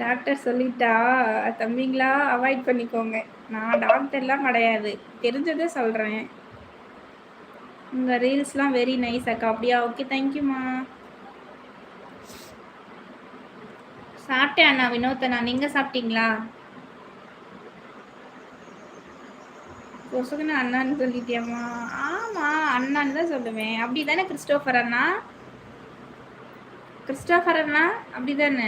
Doctor சொல்லிட்டா தம்பிங்களா avoid பண்ணிக்கோங்க. நான் டாக்டர்லாம் கிடையாது, தெரிஞ்சதை சொல்கிறேன். உங்கள் ரீல்ஸ்லாம் வெரி நைஸ் அக்கா. அப்படியா? ஓகே, தேங்க்யூம்மா. சாப்பிட்டேன் அண்ணா வினோத்தண்ணா. நீங்கள் சாப்பிட்டீங்களா? பொசுக்குன்னு அண்ணான்னு சொல்லிட்டியாம்மா? ஆமாம், அண்ணான்னு தான் சொல்லுவேன். அப்படி தானே கிறிஸ்டோஃபர் அண்ணா? கிறிஸ்டோஃபர் அண்ணா அப்படி தானே?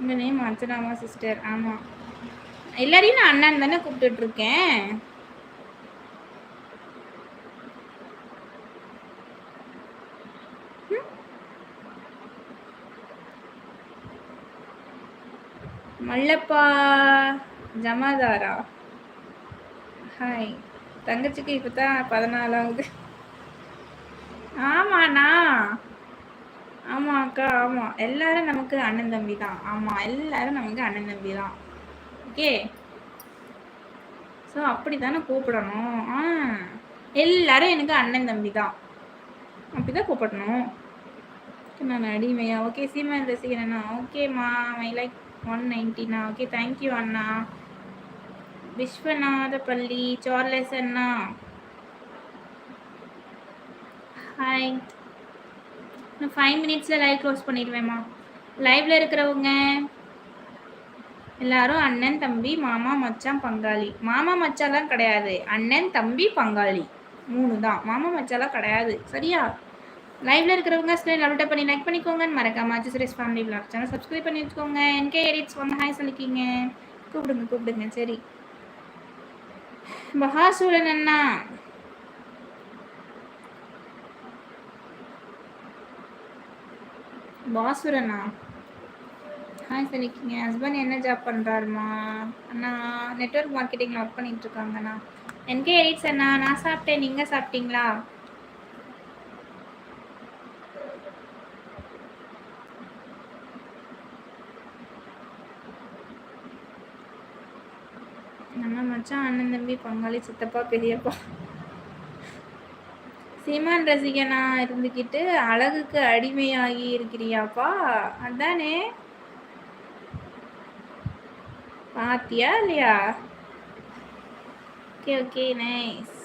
உங்கள் நேம் அர்ச்சனாமா சிஸ்டர்? ஆமாம், எல்லாரையும் நான் அண்ணன் தானே கூப்பிட்டுட்ருக்கேன். மல்லப்பா ஜமாதாரா, ஹாய். தங்கச்சிக்கு இப்போ தான் 14ஆகுது. ஆமாண்ணா. ஆமாம் அக்கா, ஆமாம். எல்லாரும் நமக்கு அண்ணன் தம்பி தான். ஆமாம், எல்லாரும் நமக்கு அண்ணன் தம்பி தான். ஓகே, ஸோ அப்படி தானே கூப்பிடணும். எல்லாரும் எனக்கு அண்ணன் தம்பி தான், அப்படி தான் கூப்பிடணும். நான் அடிமையா? ஓகே, சீமான் ரசிகரண்ணா. ஓகேம்மா, மை லைக் 190ண்ணா. ஓகே, தேங்க்யூ அண்ணா. விஸ்வநாத பள்ளி சார்லஸ் அண்ணா, ஹாய். நான் 5 மினிட்ஸில் லைவ் க்ளோஸ் பண்ணிடுவேம்மா. லைவில் இருக்கிறவங்க எல்லாரும் அண்ணன் தம்பி மாமா மச்சான் பங்காளி. மாமா மச்சாலாம் கிடையாது, அண்ணன் தம்பி பங்காளி 3 தான். மாமா மச்சாலாம் கிடையாது, சரியா? லைவ்ல இருக்கிறவங்க ஸ்க்ரீன் லவ்ட்ட பண்ணி லைக் பண்ணிக்கோங்க. மறக்காம Suresh family vlog channel subscribe பண்ணி வச்சுக்கோங்க. என்கே எடிட்ஸ் வந்து ஹாய் சொல்லிக்கிங்க. கூப்பிடுங்க சரி. பஹாசூரன் அண்ணா, பாசுரண்ணா ஹாய் சொல்லிக்கிங்க. ஹஸ்பண்ட் என்ன ஜாப் பண்ணுறாருமா? அண்ணா நெட்வொர்க் மார்க்கெட்டிங்கில் ஒர்க் பண்ணிட்டு இருக்காங்கண்ணா. என்கே எடிட்ஸ் அண்ணா, நான் சாப்பிட்டேன், நீங்கள் சாப்பிட்டீங்களா? நம்ம மச்சான் அண்ணன் தம்பி பங்காளி சித்தப்பா பெரியப்பா. சீமான் ரசிகனா இருந்துக்கிட்டு அழகுக்கு அடிமையாகி இருக்கிறியாப்பா, அதானே? பாத்தியா இல்லையா? Okay okay, nice.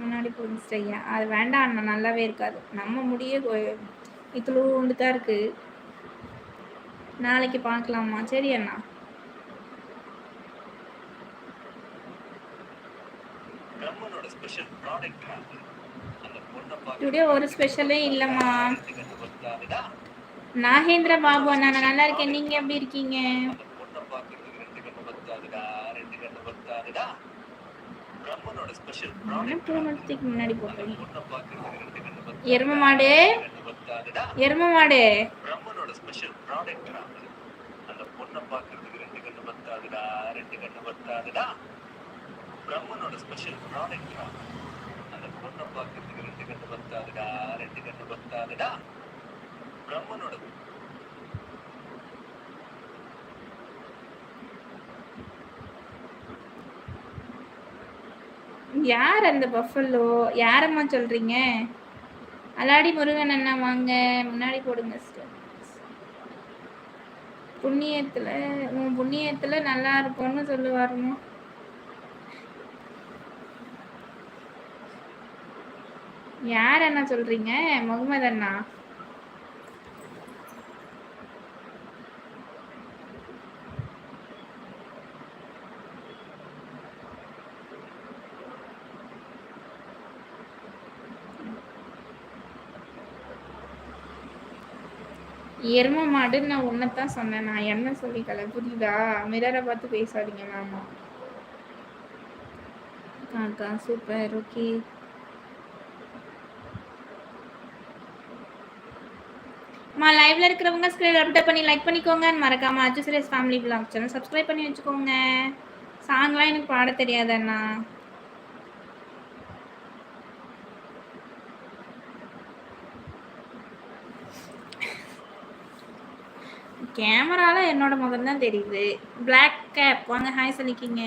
முன்னாடி புரிஞ்சுட்டையா? அது வேண்டாம் அண்ணா, நல்லாவே இருக்காது. நம்ம முடிய இத்துளூண்டு தான் இருக்கு. நாளைக்கு பார்க்கலாமா? சரி அண்ணா. டுடே ஒரு ஸ்பெஷலே இல்லைம்மா. நாகேந்திர பாபு அண்ணா, நான் நல்லா இருக்கேன், நீங்க எப்படி இருக்கீங்க? முன்னாடி போட்டேன். எரும மாடு, எரும மாடு. பிரம்மனோட ஸ்பெஷல் ப்ராடக்ட் அந்த பொண்ணை பார்க்கறதுக்கு 2 கண்ணு பத்தாதுடா, 2 கண்ணு பத்தாதுடா. பிரம்மனோட யார் அந்த பஃபல்லோ? யாரம்மா சொல்றீங்க? அலாடி முருகன் அண்ணா வாங்க, முன்னாடி போடுங்க. புண்ணியத்துல உன் புண்ணியத்துல நல்லா இருக்கும்னு சொல்லுவாருமா. யார் அண்ணா சொல்றீங்க? முகமது அண்ணா. எரும மாடுன்னு நான் உன்னைத்தான் சொன்னேன், நான் என்ன சொல்லிக்கல, புரியுதா? மிரரை பார்த்து பேசாதீங்க மாமா. அக்கா சூப்பர், ஓகே. லைவ்ல இருக்கிறவங்க ஸ்க்ரீன் அப்டேட் பண்ணி லைக் பண்ணிக்கோங்க. மறக்காம Suresh family vlog channel subscribe பண்ணி வச்சுக்கோங்க. சாங்லாம் எனக்கு பாட தெரியாது அண்ணா. கேமரால என்னோட முகம் தான் தெரியுது. பிளாக் கேப் வாங்க, ஹாய் சொல்லிக்கிங்க.